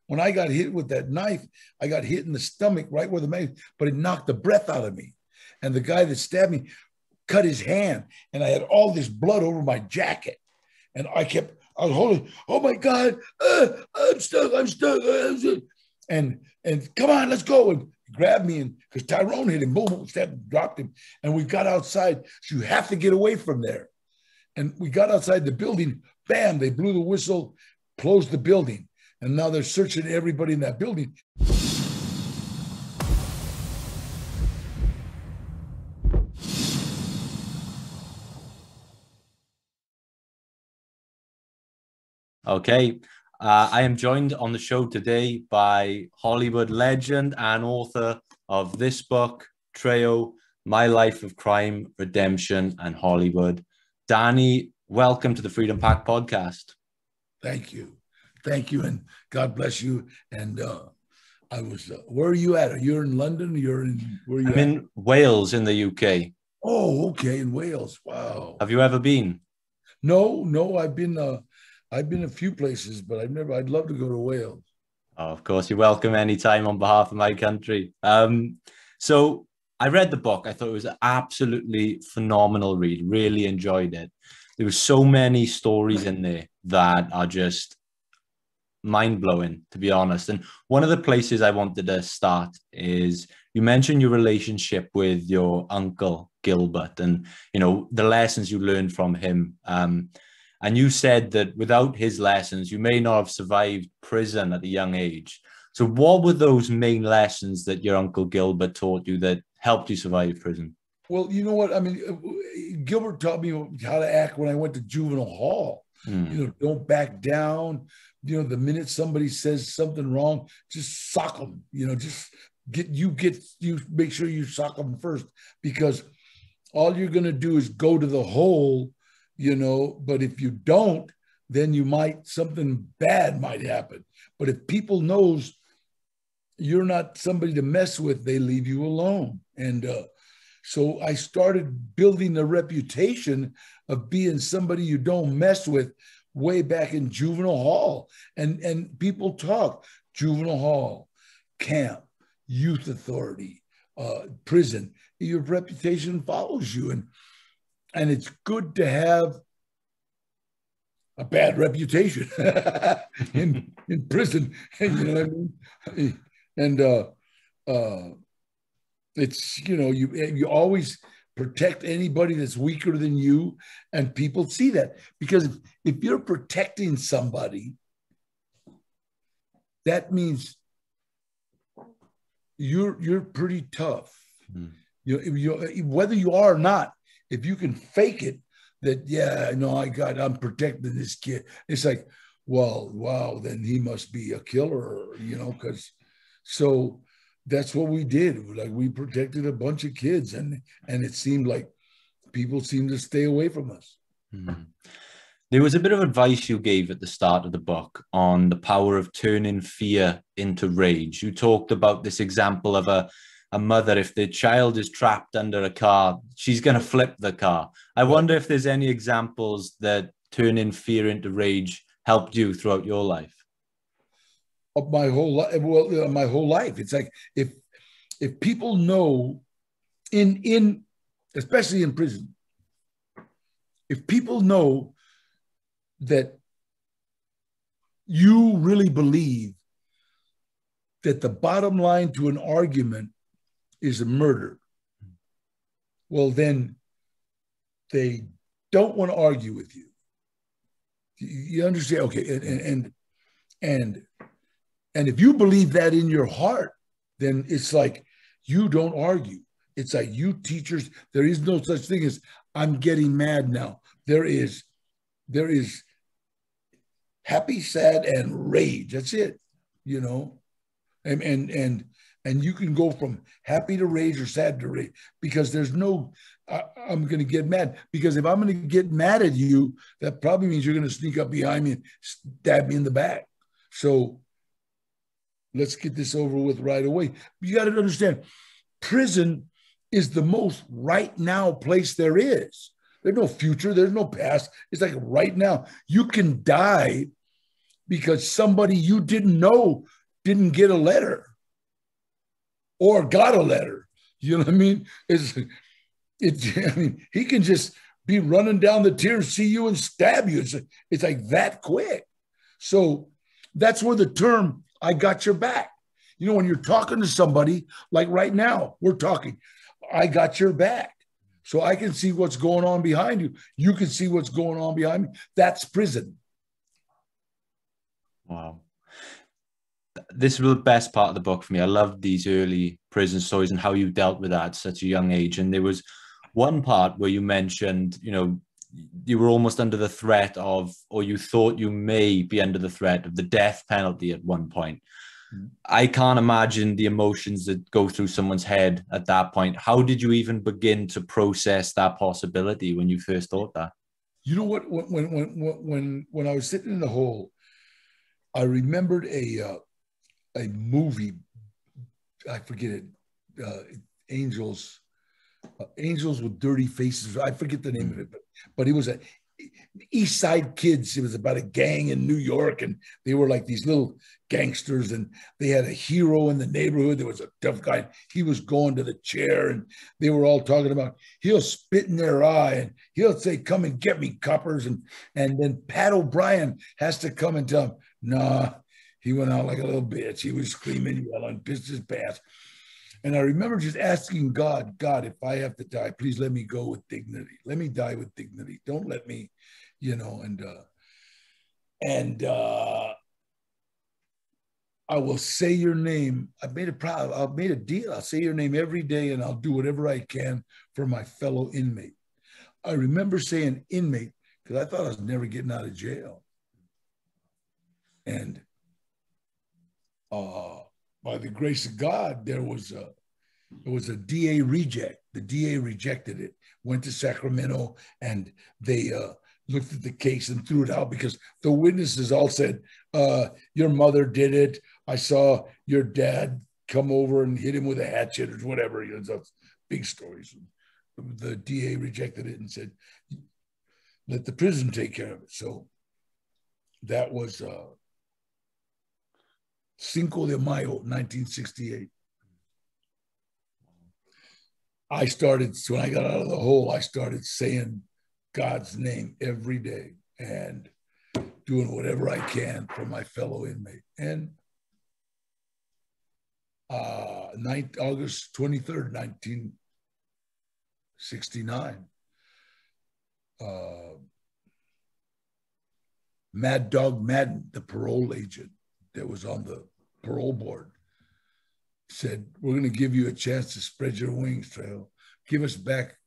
When I got hit with that knife, I got hit in the stomach right where the knife, but it knocked the breath out of me. And the guy that stabbed me cut his hand, and I had all this blood over my jacket. And I was holding, oh my God, I'm stuck. And come on, let's go. And grabbed me, and because Tyrone hit him, boom, stabbed, dropped him. And we got outside. So you have to get away from there. And we got outside the building, bam, they blew the whistle, closed the building. And now they're searching everybody in that building. Okay, I am joined on the show today by Hollywood legend and author of this book, Trejo, My Life of Crime, Redemption, and Hollywood. Danny, welcome to the Freedom Pack podcast. Thank you. Thank you, and God bless you. And I was, where are you at? You're in London? I'm in Wales in the UK. Oh, okay, in Wales. Wow. Have you ever been? No, I've been a few places, but I'd love to go to Wales. Oh, of course, you're welcome anytime on behalf of my country. So I read the book. I thought it was an absolutely phenomenal read. Really enjoyed it. There were so many stories in there that are just mind-blowing, to be honest. And one of the places I wanted to start is you mentioned your relationship with your uncle, Gilbert, and, you know, the lessons you learned from him. And you said that without his lessons, you may not have survived prison at a young age. So what were those main lessons that your Uncle Gilbert taught you that helped you survive prison? Well, you know what? I mean, Gilbert taught me how to act when I went to juvenile hall. You know, don't back down. You know, the minute somebody says something wrong, just sock them. You know, just make sure you sock them first, because all you're going to do is go to the hole, you know, but if you don't, then something bad might happen. But if people knows you're not somebody to mess with, they leave you alone. And so I started building a reputation of being somebody you don't mess with way back in juvenile hall. And people talk juvenile hall, camp, youth authority, prison. Your reputation follows you. And it's good to have a bad reputation in prison. You know what I mean? And it's, you know, you always protect anybody that's weaker than you, and people see that. Because if you're protecting somebody, that means you're pretty tough. You whether you are or not, if you can fake it, that, yeah, no, I'm protecting this kid. It's like, well, wow, then he must be a killer, you know, so that's what we did. Like, we protected a bunch of kids, and it seemed like people seemed to stay away from us. There was a bit of advice you gave at the start of the book on the power of turning fear into rage. You talked about this example of a mother, if the child is trapped under a car, she's going to flip the car. I wonder if there's any examples that turning fear into rage helped you throughout your life. Of my whole life. Well, my whole life. It's like, if people know especially in prison, if people know that you really believe that the bottom line to an argument is a murder, well, then they don't want to argue with you. You understand? Okay. And if you believe that in your heart, then it's like, you don't argue. It's like, you teachers, there is no such thing as I'm getting mad now. There is happy, sad, and rage. That's it, you know? And you can go from happy to rage or sad to rage, because there's no, I'm going to get mad. Because if I'm going to get mad at you, that probably means you're going to sneak up behind me and stab me in the back. So let's get this over with right away. You got to understand, prison is the most right now place there is. There's no future. There's no past. It's like right now. You can die because somebody you didn't know didn't get a letter or got a letter. You know what I mean? I mean, he can just be running down the tier, see you and stab you. It's like that quick. So that's where the term "I got your back." You know, when you're talking to somebody, like right now, we're talking, I got your back. So I can see what's going on behind you. You can see what's going on behind me. That's prison. Wow. This was the best part of the book for me. I loved these early prison stories and how you dealt with that at such a young age. And there was one part where you mentioned, you know, you were almost under the threat of, or you thought you may be under the threat of the death penalty at one point. I can't imagine the emotions that go through someone's head at that point. How did you even begin to process that possibility when you first thought that? You know what? When I was sitting in the hole, I remembered a movie. I forget it. Angels with Dirty Faces. I forget the name of it, but it was a East Side Kids. It was about a gang in New York, and they were like these little gangsters, and they had a hero in the neighborhood. There was a tough guy. He was going to the chair, and they were all talking about he'll spit in their eye, and he'll say, "Come and get me, coppers." And then Pat O'Brien has to come and tell him, "Nah." He went out like a little bitch. He was screaming, yelling, pissed his pants. And I remember just asking God, if I have to die, please let me go with dignity. Let me die with dignity. Don't let me, you know, and I will say your name. I've made a deal. I'll say your name every day, and I'll do whatever I can for my fellow inmate. I remember saying inmate because I thought I was never getting out of jail. And by the grace of God, there was a DA reject. The DA rejected it, went to Sacramento, and they looked at the case and threw it out because the witnesses all said, your mother did it. I saw your dad come over and hit him with a hatchet or whatever. You know, that's big stories. The DA rejected it and said, let the prison take care of it. So that was Cinco de Mayo, 1968. When I got out of the hole, I started saying God's name every day and doing whatever I can for my fellow inmate. And August 23rd, 1969, Mad Dog Madden, the parole agent that was on the parole board, said, we're going to give you a chance to spread your wings, Trejo. Give us back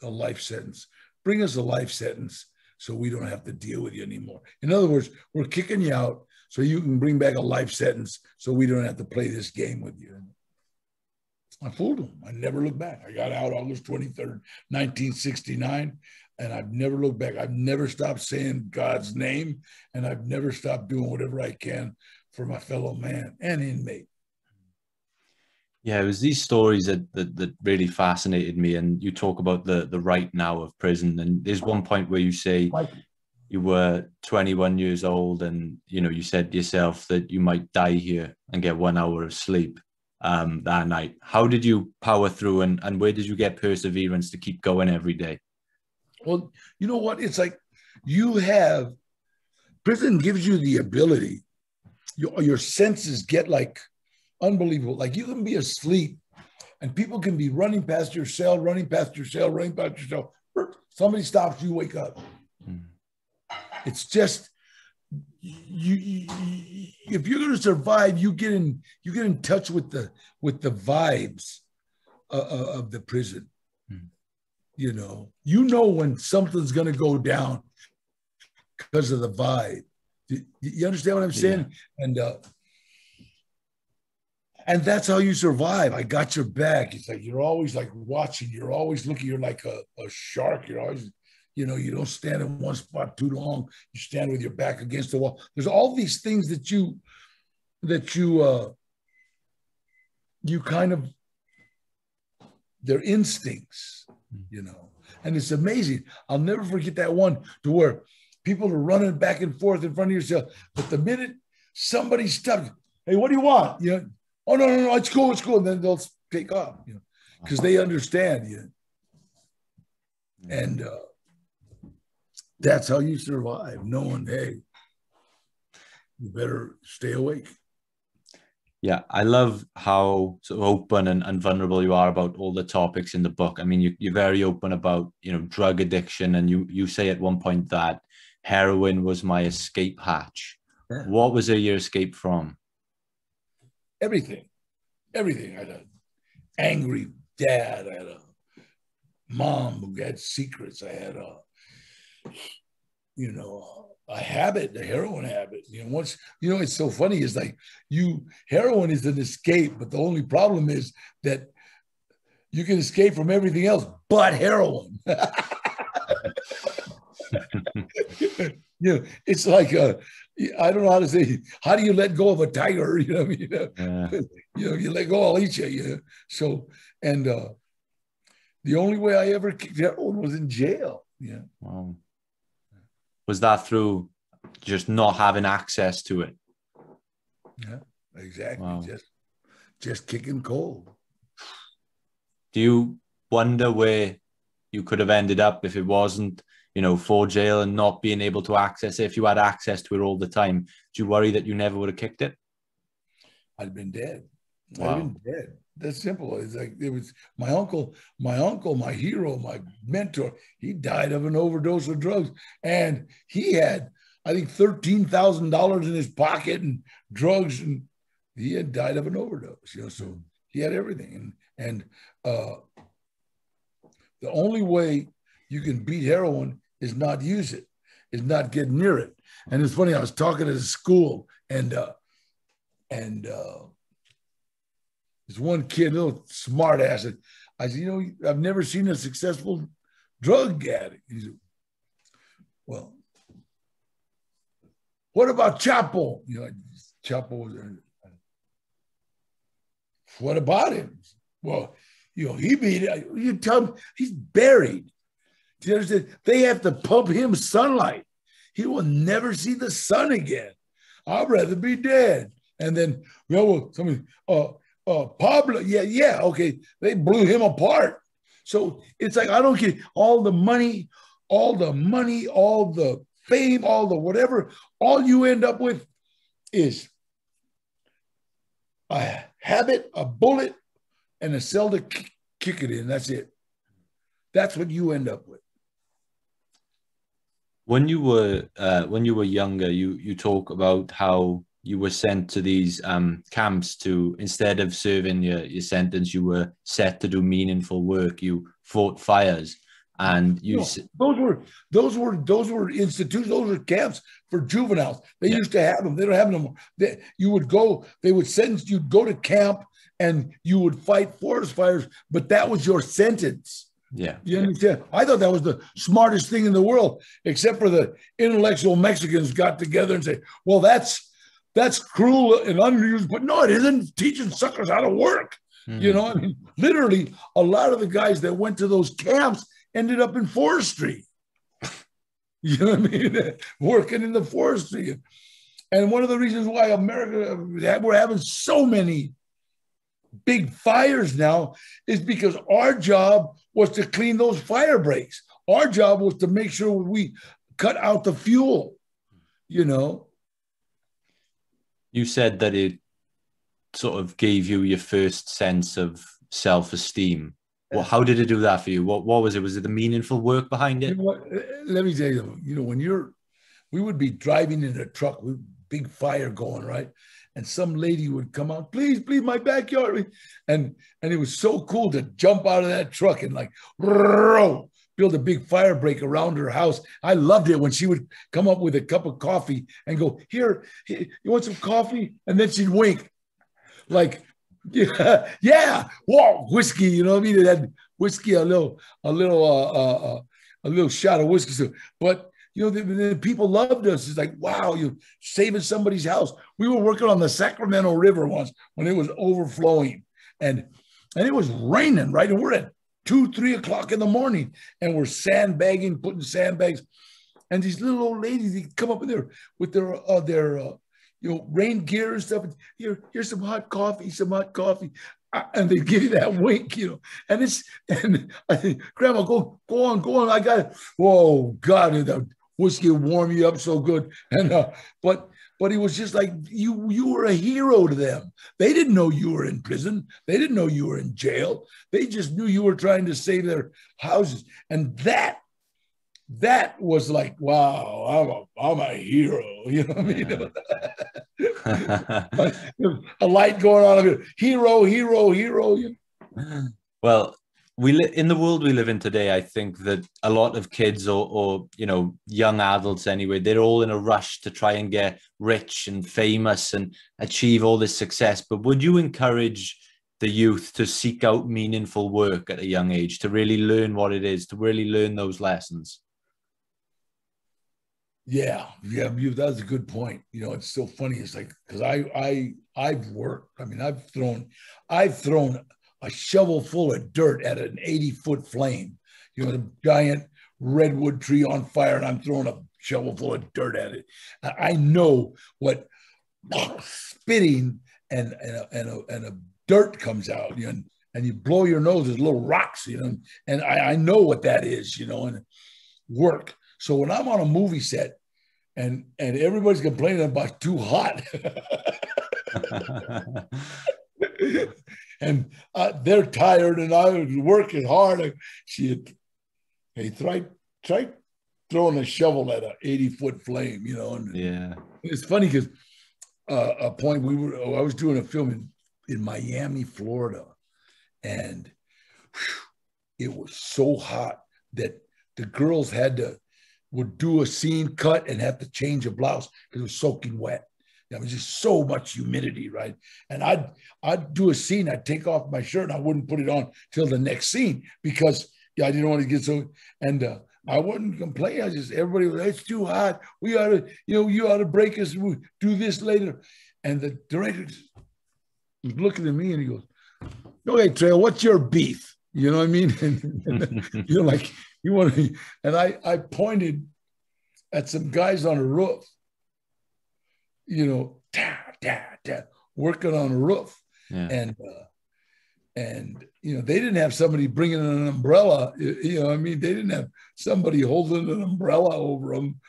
a life sentence. Bring us a life sentence so we don't have to deal with you anymore. In other words, we're kicking you out so you can bring back a life sentence so we don't have to play this game with you. I fooled him. I never looked back. I got out August 23rd, 1969, and I've never looked back. I've never stopped saying God's name, and I've never stopped doing whatever I can for my fellow man and inmate. Yeah, it was these stories that really fascinated me. And you talk about the right now of prison. And there's one point where you say you were 21 years old and, you know, you said to yourself that you might die here and get 1 hour of sleep that night. How did you power through and where did you get perseverance to keep going every day? Well, you know what? It's like prison gives you the ability, your senses get like unbelievable. Like you can be asleep and people can be running past your cell, running past your cell. Somebody stops, you wake up. It's just, if you're going to survive, you get in touch with the vibes of the prison. You know when something's going to go down because of the vibe. You understand what I'm saying? Yeah. And that's how you survive. I got your back. It's like you're always like watching. You're always looking. You're like a shark. You're always, you don't stand in one spot too long. You stand with your back against the wall. There's all these things that you kind of, they're instincts, And it's amazing. I'll never forget that one to where people are running back and forth in front of yourself. But the minute somebody stops, hey, what do you want? You know, oh, no, it's cool. And then they'll take off, you know, because they understand you. And that's how you survive, knowing, hey, you better stay awake. Yeah, I love how sort of open and vulnerable you are about all the topics in the book. I mean, you're very open about, you know, drug addiction, and you say at one point that heroin was my escape hatch. Yeah. What was your escape from? Everything. I had an angry dad. I had a mom who had secrets. I had a habit, a heroin habit. You know, it's so funny. It's like heroin is an escape, but the only problem is that you can escape from everything else but heroin. You know, it's like I don't know how to say. How do you let go of a tiger? You know what I mean? Yeah. You know, you let go, I'll eat you. You know? So, and the only way I ever kicked heroin was in jail. Yeah. Wow. Was that through just not having access to it? Yeah, exactly. Wow. Just kicking cold. Do you wonder where you could have ended up if it wasn't, you know, for jail and not being able to access it? If you had access to it all the time, do you worry that you never would have kicked it? I'd been dead. Wow. I'd been dead. That's simple. It's like it was my uncle, my hero, my mentor. He died of an overdose of drugs, and he had, I think, $13,000 in his pocket and drugs, and he had died of an overdose. You know, so he had everything, and the only way you can beat heroin is not use it, is not get near it. And it's funny. I was talking at a school, and this one kid, little smart ass, I said, you know, I've never seen a successful drug addict. He said, well, what about Chapo? You know, Chapo was there. What about him? Well, you know, he beat it. You tell him he's buried. They have to pump him sunlight. He will never see the sun again. I'd rather be dead. And then, well, somebody, Pablo, yeah, okay. They blew him apart. So it's like, I don't get all the money, all the fame, all the whatever. All you end up with is a habit, a bullet, and a cell to kick it in. That's it. That's what you end up with. When you were younger, you talk about how you were sent to these camps to, instead of serving your sentence, you were set to do meaningful work. You fought fires, and those were institutions. Those were camps for juveniles. They used to have them. They don't have them anymore. They would sentence you to go to camp, and you would fight forest fires, but that was your sentence. Yeah. You understand? I thought that was the smartest thing in the world, except for the intellectual Mexicans got together and said, well, that's cruel and unused, but no, it isn't. Teaching suckers how to work. You know, I mean, literally a lot of the guys that went to those camps ended up in forestry. You know what I mean? Working in the forestry. And one of the reasons why we're having so many big fires now is because our job was to clean those fire breaks. Our job was to make sure we cut out the fuel, you know. You said that it sort of gave you your first sense of self-esteem. Well, how did it do that for you? What was it? Was it the meaningful work behind it? You know what? Let me tell you, you know, we would be driving in a truck with big fire going, right? And some lady would come out, please, my backyard. And it was so cool to jump out of that truck and like, build a big fire break around her house. I loved it when she would come up with a cup of coffee and go, here, you want some coffee? And then she'd wink. Like, yeah, whoa, whiskey, you know what I mean? It had whiskey, a little shot of whiskey. So, but you know, the people loved us. It's like, wow, you're saving somebody's house. We were working on the Sacramento River once when it was overflowing, and it was raining, right? And we're at 2-3 o'clock in the morning, and we're sandbagging, putting sandbags and these little old ladies, they come up with their rain gear and stuff. Here's some hot coffee, and they give you that wink, and I think, Grandma, go on. I got it. Whoa, God, that whiskey will warm you up so good. And but it was just like you were a hero to them. They didn't know you were in prison. They didn't know you were in jail. They just knew you were trying to save their houses. And that was like, wow, I'm a hero. You know what I mean? A light going on. Hero. Well, in the world we live in today, I think that a lot of kids or young adults anyway, they're all in a rush to try and get rich and famous and achieve all this success. But would you encourage the youth to seek out meaningful work at a young age, to really learn what it is, to really learn those lessons? Yeah, that's a good point. It's so funny. It's like, because I've worked. I mean, I've thrown a shovel full of dirt at an 80-foot flame. A giant redwood tree on fire, and I'm throwing a shovel full of dirt at it. I know what spitting and a dirt comes out, and you blow your nose as little rocks, and I know what that is, and work. So when I'm on a movie set and everybody's complaining about too hot, and they're tired and I'm working hard, hey, try throwing a shovel at an 80-foot flame, And yeah, it's funny because a point I was doing a film in Miami, Florida, and it was so hot that the girls would do a scene cut and have to change a blouse because it was soaking wet. There was just so much humidity, right? And I'd do a scene, I'd take off my shirt and I wouldn't put it on till the next scene because I didn't want to get so, and I wouldn't complain. Everybody was, it's too hot. We ought to, you ought to break us. We'll do this later. And the director was looking at me and he goes, okay, Trejo, what's your beef? You know what I mean? And you're like, you want to, and I pointed at some guys on a roof, working on a roof. Yeah. And they didn't have somebody bringing an umbrella. They didn't have somebody holding an umbrella over them,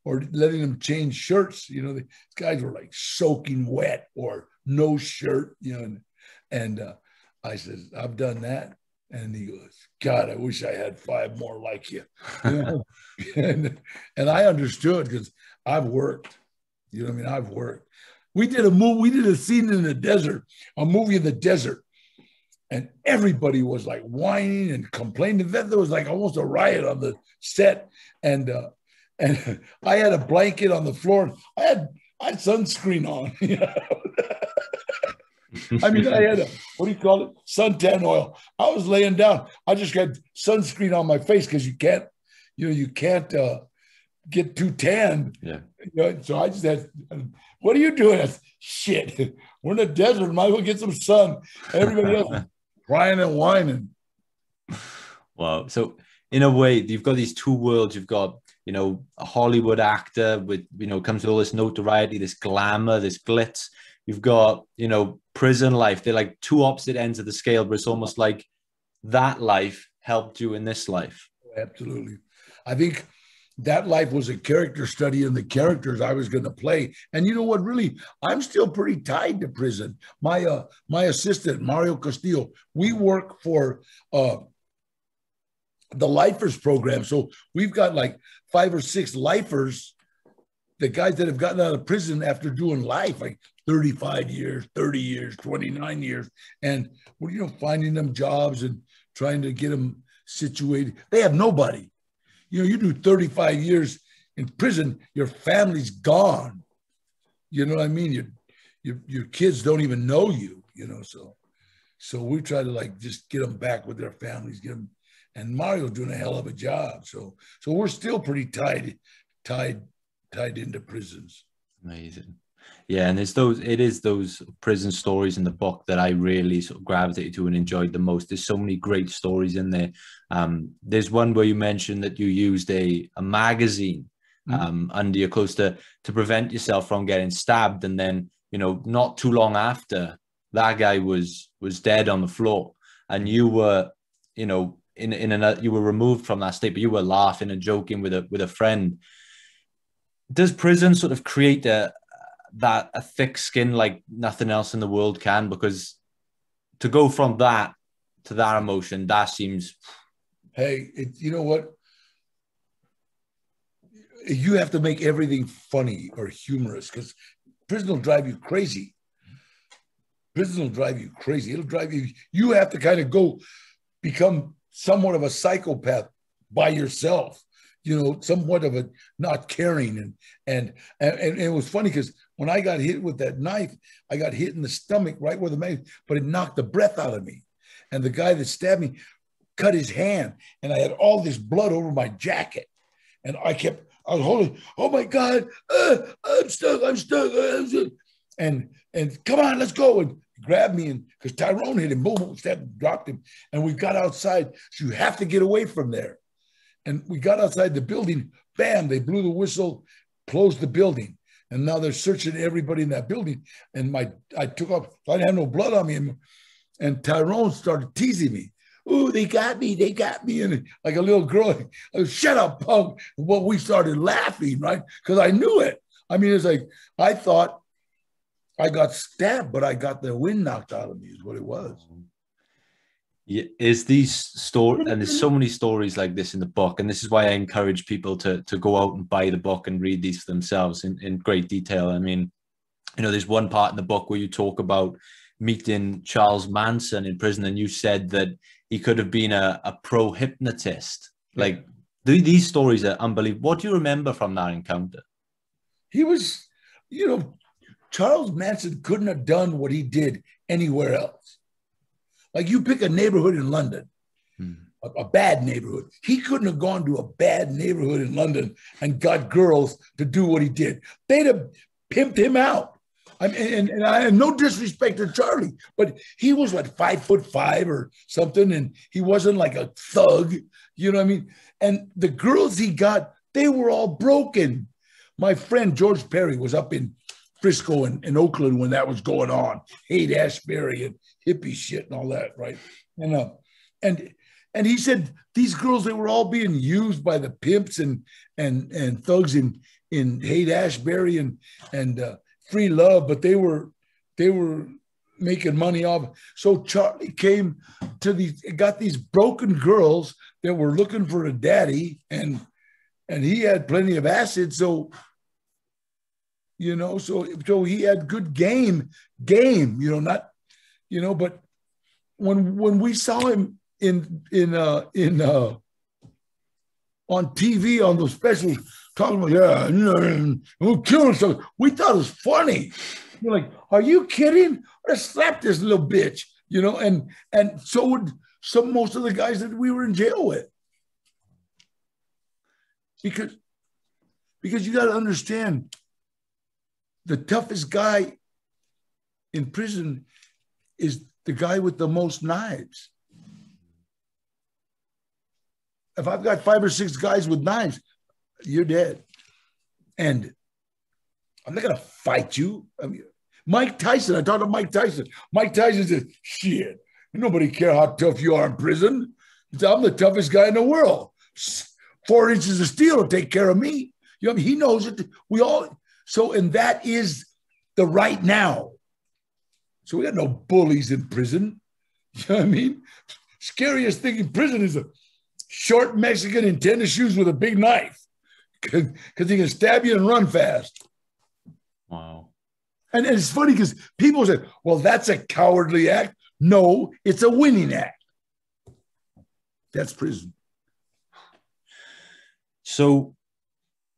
or letting them change shirts. These guys were like soaking wet or no shirt, and I said, I've done that. And he goes, God, I wish I had 5 more like you. And I understood because I've worked. I've worked. We did a scene in the desert, a movie in the desert, and everybody was like whining and complaining. Then there was like almost a riot on the set, and I had a blanket on the floor. I had sunscreen on. I had what do you call it? Suntan oil. I was laying down. I just got sunscreen on my face because you can't get too tanned. Yeah. So I just had, what are you doing? Shit, we're in the desert. Might as well get some sun. Everybody else crying and whining. Wow. So in a way, you've got these two worlds. You've got, a Hollywood actor with, comes with all this notoriety, this glamour, this glitz. You've got, prison life. They're like two opposite ends of the scale, but it's almost like that life helped you in this life. Absolutely. I think that life was a character study in the characters I was going to play. And you know what, really, I'm still pretty tied to prison. My assistant, Mario Castillo, we work for the lifers program. So we've got like 5 or 6 lifers, the guys that have gotten out of prison after doing life, like 35 years, 30 years, 29 years. And we're, finding them jobs and trying to get them situated. They have nobody. You do 35 years in prison, your family's gone. You know what I mean? Your kids don't even know you, so we try to just get them back with their families, and Mario's doing a hell of a job. So we're still pretty tied into prisons. Amazing. Yeah, and it is those prison stories in the book that I really sort of gravitated to and enjoyed the most. There's so many great stories in there. There's one where you mentioned that you used a magazine under your clothes to prevent yourself from getting stabbed, and then, you know, not too long after, that guy was dead on the floor, and you were, you know, you were removed from that state, but you were laughing and joking with a friend. Does prison sort of create a thick skin like nothing else in the world can? Because to go from that to that emotion, that seems... Hey, you know what? You have to make everything funny or humorous, because prison will drive you crazy. Prison will drive you crazy. It'll drive you. You have to kind of become somewhat of a psychopath by yourself. You know, somewhat of a not caring. And it was funny because when I got hit with that knife, I got hit in the stomach right where the knife, but it knocked the breath out of me. And the guy that stabbed me cut his hand, and I had all this blood over my jacket. And I was holding, oh my God, I'm stuck. And come on, let's go. And grabbed me, and because Tyrone hit him, boom, stabbed, dropped him. And we got outside. So you have to get away from there. And we got outside the building, bam, they blew the whistle, closed the building. And now they're searching everybody in that building. And I took off, I didn't have no blood on me. And Tyrone started teasing me. Oh, they got me. And like a little girl, I was, shut up, punk. Well, we started laughing, right? Because I knew it. I mean, it's like, I thought I got stabbed, but I got the wind knocked out of me is what it was. Yeah, is these stories, and there's so many stories like this in the book, and this is why I encourage people to go out and buy the book and read these for themselves in great detail. I mean, you know, there's one part in the book where you talk about meeting Charles Manson in prison, and you said that he could have been a pro hypnotist. Like, these stories are unbelievable. What do you remember from that encounter? He was, you know, Charles Manson couldn't have done what he did anywhere else. Like, you pick a neighborhood in London, a bad neighborhood. He couldn't have gone to a bad neighborhood in London and got girls to do what he did. They'd have pimped him out. I mean, and I have no disrespect to Charlie, but he was what, 5'5" or something, and he wasn't like a thug, you know what I mean? And the girls he got, they were all broken. My friend George Perry was up in Frisco and in Oakland when that was going on, Haight-Ashbury and hippie shit and all that, right? And he said these girls, they were all being used by the pimps and thugs in Haight-Ashbury and free love, but they were making money off. So Charlie came to got these broken girls that were looking for a daddy, and he had plenty of acid, so you know, so he had good game, you know, not, you know, but when we saw him on TV on those specials talking about, we'll kill himself, we thought it was funny. You're like, are you kidding? Let's slap this little bitch, you know, and so would most of the guys that we were in jail with. Because you got to understand, the toughest guy in prison is the guy with the most knives. If I've got 5 or 6 guys with knives, you're dead. And I'm not going to fight you. I mean, Mike Tyson, I talked to Mike Tyson. Mike Tyson said, shit, nobody care how tough you are in prison. He said, I'm the toughest guy in the world. 4 inches of steel will take care of me. You know, he knows it. We all... So, and that is the right now. So we got no bullies in prison. You know what I mean? Scariest thing in prison is a short Mexican in tennis shoes with a big knife, because he can stab you and run fast. Wow. And it's funny because people say, well, that's a cowardly act. No, it's a winning act. That's prison. So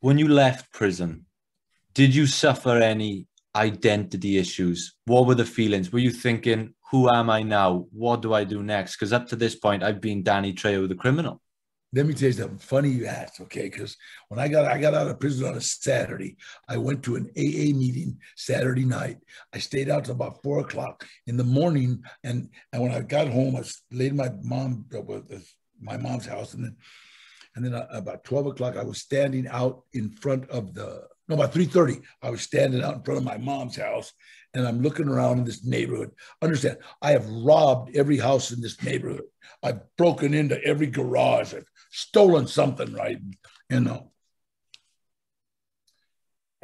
when you left prison, did you suffer any identity issues? What were the feelings? Were you thinking, who am I now? What do I do next? Because up to this point, I've been Danny Trejo, the criminal. Let me tell you something funny you asked, okay? Because when I got out of prison on a Saturday, I went to an AA meeting Saturday night. I stayed out till about 4 o'clock in the morning, and when I got home, I laid in my mom's house, and then about 12 o'clock, I was standing out in front of about 3:30, I was standing out in front of my mom's house, and I'm looking around in this neighborhood. Understand, I have robbed every house in this neighborhood. I've broken into every garage. I've stolen something, right?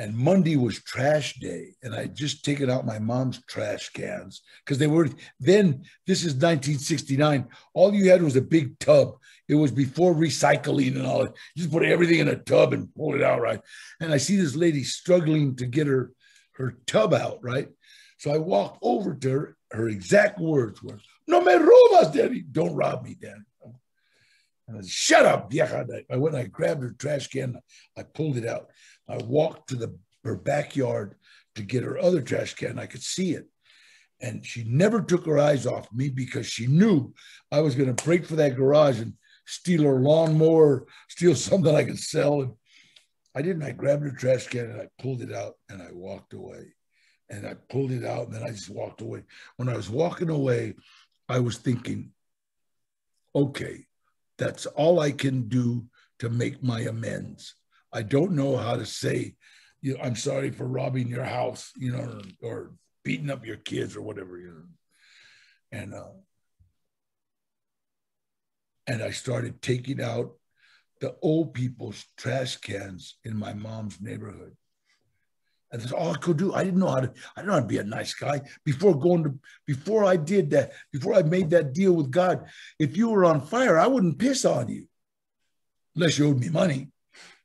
And Monday was trash day, and I had just taken out my mom's trash cans because they were then. This is 1969. All you had was a big tub. It was before recycling and all. You just put everything in a tub and pull it out, right? And I see this lady struggling to get her tub out, right? So I walked over to her. Her exact words were, "No me robas, Daddy. Don't rob me, Daddy." And I said, "Shut up, vieja." I went and I grabbed her trash can. I pulled it out. I walked to her backyard to get her other trash can. I could see it. And she never took her eyes off me because she knew I was going to break for that garage and steal her lawnmower, steal something I could sell. And I didn't. I grabbed her trash can and I pulled it out and I walked away. And I pulled it out and then I just walked away. When I was walking away, I was thinking, okay, that's all I can do to make my amends. I don't know how to say, I'm sorry for robbing your house, or beating up your kids or whatever, And I started taking out the old people's trash cans in my mom's neighborhood. And that's all I could do. I didn't know how to be a nice guy. Before I did that, before I made that deal with God, if you were on fire, I wouldn't piss on you unless you owed me money.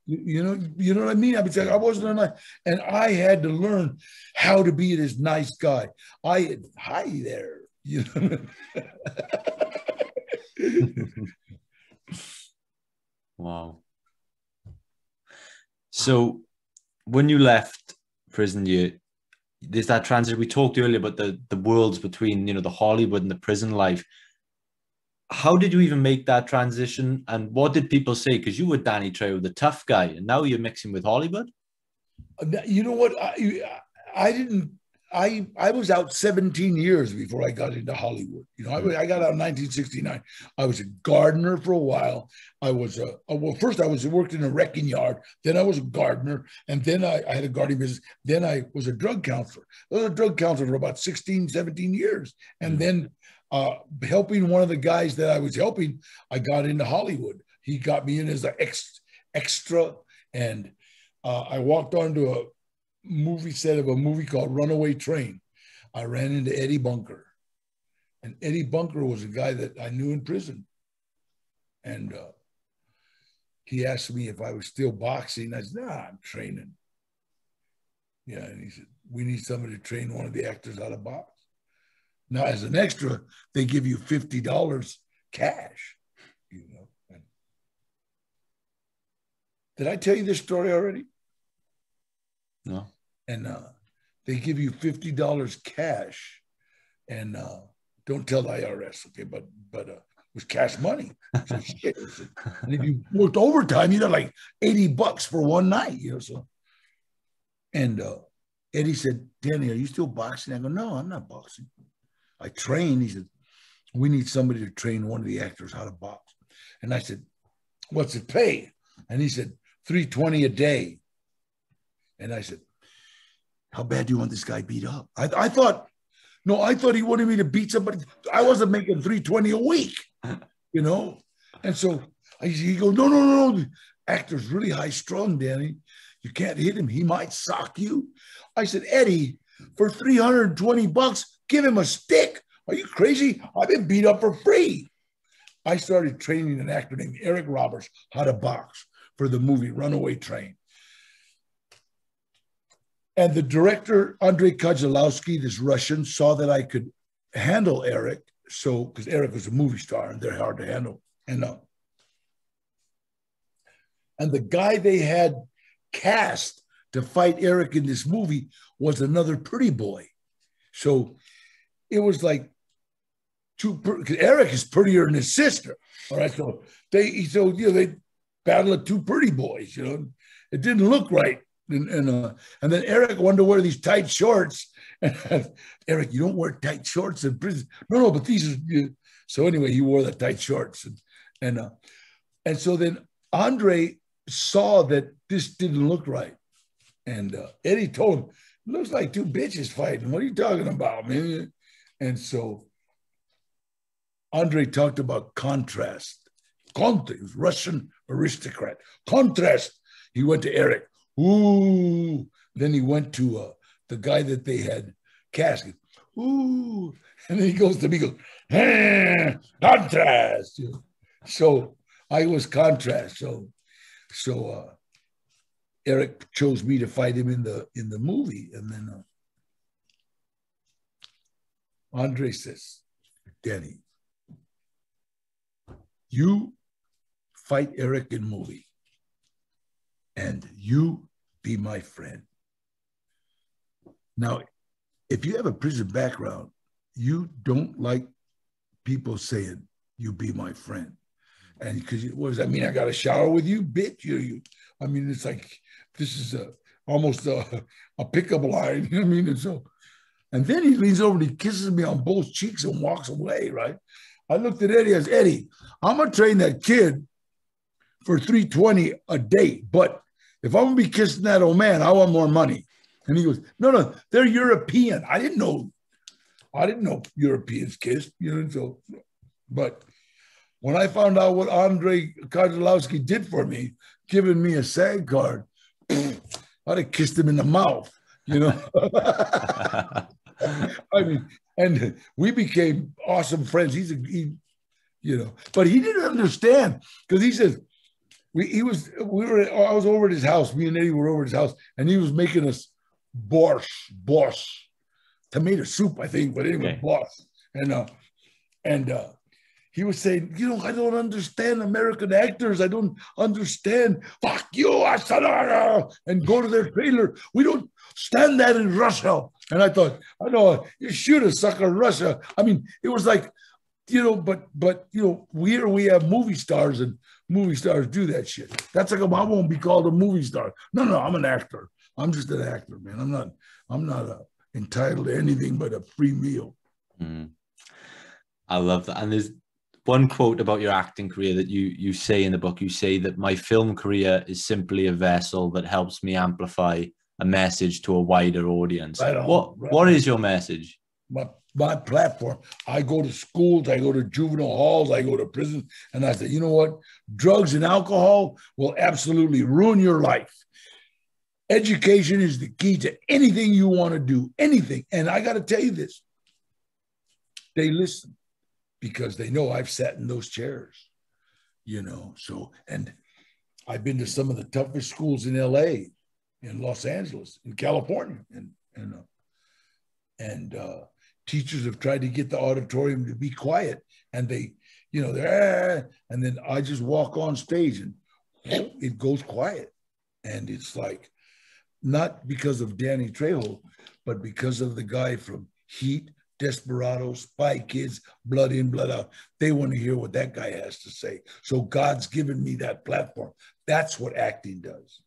You know what I mean? I wasn't a nice, and I had to learn how to be this nice guy. Hi there, Wow. So when you left prison, there's that transition. We talked earlier about the worlds between, the Hollywood and the prison life. How did you even make that transition? And what did people say? Because you were Danny Trejo, the tough guy, and now you're mixing with Hollywood. You know what? I was out 17 years before I got into Hollywood. I got out in 1969. I was a gardener for a while. I was first I worked in a wrecking yard. Then I was a gardener, and then I had a gardening business. Then I was a drug counselor. I was a drug counselor for about 16, 17 years, and then helping one of the guys that I was helping, I got into Hollywood. He got me in as an extra, and I walked onto a movie set of a movie called Runaway Train. I ran into Eddie Bunker, and Eddie Bunker was a guy that I knew in prison, and he asked me if I was still boxing. I said, "Nah, I'm training." Yeah, and he said, "We need somebody to train one of the actors how to box." Now, as an extra, they give you $50 cash. Did I tell you this story already? No. And they give you $50 cash, and don't tell the IRS, okay? But it was cash money. So shit. And if you worked overtime, you got like $80 for one night, So, and Eddie said, "Danny, are you still boxing?" I go, "No, I'm not boxing. I train." He said, "We need somebody to train one of the actors how to box." And I said, "What's it pay?" And he said, $320 a day. And I said, "How bad do you want this guy beat up?" I thought he wanted me to beat somebody. I wasn't making $320 a week, And so he goes, No. Actor's really high strung, Danny. You can't hit him. He might sock you. I said, "Eddie, for $320, give him a stick. Are you crazy? I've been beat up for free." I started training an actor named Eric Roberts how to box for the movie Runaway Train. And the director, Andrei Kozlowski, this Russian, saw that I could handle Eric. So, because Eric was a movie star and they're hard to handle. And the guy they had cast to fight Eric in this movie was another pretty boy. So it was like because Eric is prettier than his sister. All right, so they battle of two pretty boys. It didn't look right, and then Eric wanted to wear these tight shorts. And Eric, you don't wear tight shorts in prison. No, but these are. So anyway, he wore the tight shorts, and so then Andre saw that this didn't look right, and Eddie told him, "Looks like two bitches fighting. What are you talking about, man?" And so Andre talked about contrast. He was Russian aristocrat. Contrast. He went to Eric. Ooh. Then he went to the guy that they had casket. Ooh. And then he goes to me, goes, contrast. So I was contrast. So Eric chose me to fight him in the movie. And then Andre says, Danny, you fight Eric in movie, and you be my friend. Now, if you have a prison background, you don't like people saying, you be my friend. And because what does that mean? I got to shower with you, bitch? I mean, it's like, this is almost a pickup line. You know what I mean? And then he leans over and he kisses me on both cheeks and walks away, right? I looked at Eddie as, Eddie, I'm going to train that kid for $320 a day. But if I'm going to be kissing that old man, I want more money. And he goes, no, they're European. I didn't know Europeans kissed, So, but when I found out what Andre Kozlowski did for me, giving me a SAG card, I'd have kissed him in the mouth, I mean, and we became awesome friends. But he didn't understand because he says I was over at his house. Me and Eddie were over at his house, and he was making us borscht, tomato soup, I think. But anyway, borscht, and he was saying, I don't understand American actors. I don't understand. Fuck you, and go to their trailer. We don't stand that in Russia. And I thought, I know, you shoot a sucker Russia. I mean, it was like, but we have movie stars, and movie stars do that shit. That's like, I won't be called a movie star. No, I'm an actor. I'm just an actor, man. I'm not entitled to anything but a free meal. Mm. I love that. And there's one quote about your acting career that you say in the book. You say that my film career is simply a vessel that helps me amplify a message to a wider audience. What is your message? My platform. I go to schools, I go to juvenile halls, I go to prisons, and I say, you know what? Drugs and alcohol will absolutely ruin your life. Education is the key to anything you want to do, anything. And I got to tell you this. They listen because they know I've sat in those chairs, So, and I've been to some of the toughest schools in LA, in Los Angeles, in California, and teachers have tried to get the auditorium to be quiet, and they're and then I just walk on stage and it goes quiet, and it's like not because of Danny Trejo, but because of the guy from Heat, Desperado, Spy Kids, Blood In, Blood Out. They want to hear what that guy has to say. So God's given me that platform. That's what acting does.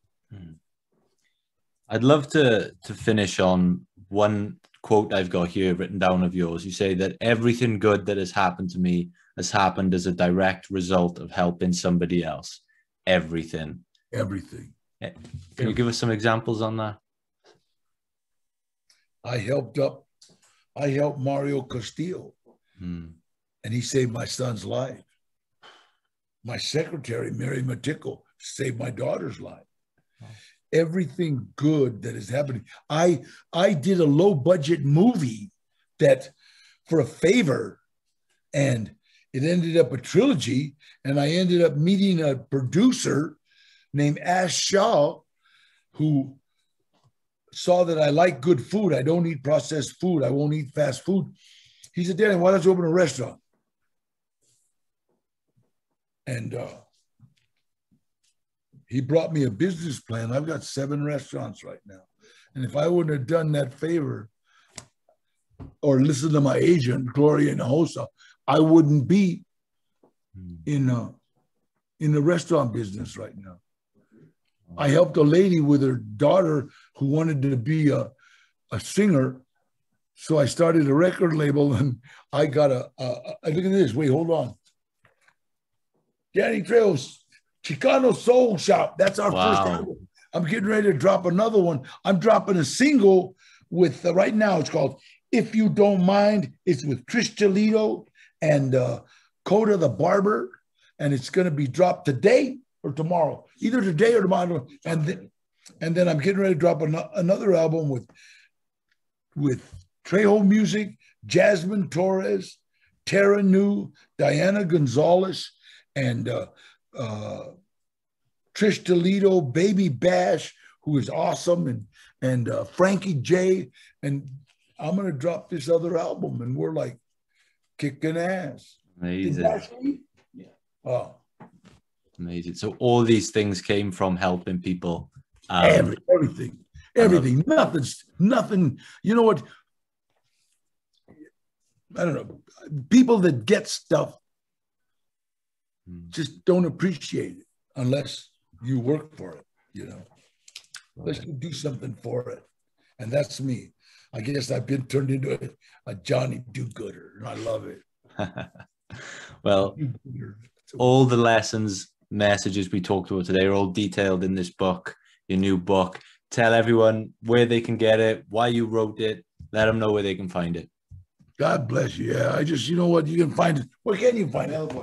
I'd love to finish on one quote I've got here written down of yours. You say that everything good that has happened to me has happened as a direct result of helping somebody else. Everything. Can you give us some examples on that? I helped Mario Castillo, and he saved my son's life. My secretary, Mary Matico, saved my daughter's life. Wow. Everything good that is happening. I did a low budget movie that for a favor, and it ended up a trilogy, and I ended up meeting a producer named Ash Shaw, who saw that I like good food. I don't eat processed food. I won't eat fast food. He said, Danny, why don't you open a restaurant? And he brought me a business plan. I've got 7 restaurants right now. And if I wouldn't have done that favor, or listen to my agent, Gloria Hinojosa, I wouldn't be in the restaurant business right now. I helped a lady with her daughter who wanted to be a singer. So I started a record label, and I got look at this. Wait, hold on. Danny Trejo's Chicano Soul Shop. That's our first album. I'm getting ready to drop another one. I'm dropping a single with, right now, it's called If You Don't Mind. It's with Trish Toledo and Coda the Barber. And it's going to be dropped today or tomorrow, either today or tomorrow. And then I'm getting ready to drop another album with Trejo Music, Jasmine Torres, Tara New, Diana Gonzalez, and Trish Toledo, Baby Bash, who is awesome, and Frankie J. And I'm going to drop this other album, and we're like kicking ass. Amazing. Yeah. Oh. Amazing. So all these things came from helping people. Everything. Nothing. You know what? I don't know. People that get stuff just don't appreciate it unless you work for it, unless you do something for it. And that's me. I guess I've been turned into a Johnny do-gooder, and I love it. Well, all the lessons, messages we talked about today are all detailed in this book, your new book. Tell everyone where they can get it, why you wrote it, let them know where they can find it. God bless you. Yeah, you know what? You can find it. Where can you find it?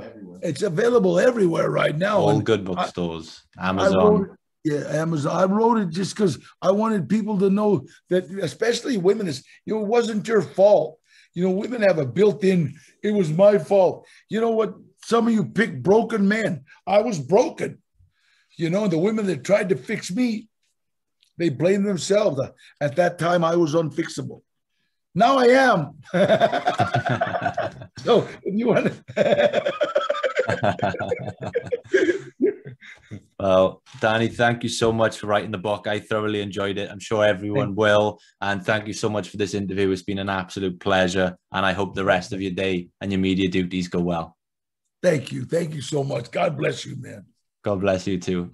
It's available everywhere right now. All good bookstores, Amazon. Amazon. I wrote it just because I wanted people to know that, especially women, it wasn't your fault. Women have a built-in, it was my fault. You know what? Some of you pick broken men. I was broken. The women that tried to fix me, they blame themselves. At that time, I was unfixable. Now I am. So if you want to. Well, Danny, thank you so much for writing the book. I thoroughly enjoyed it. I'm sure everyone will. And thank you so much for this interview. It's been an absolute pleasure. And I hope the rest of your day and your media duties go well. Thank you. Thank you so much. God bless you, man. God bless you too.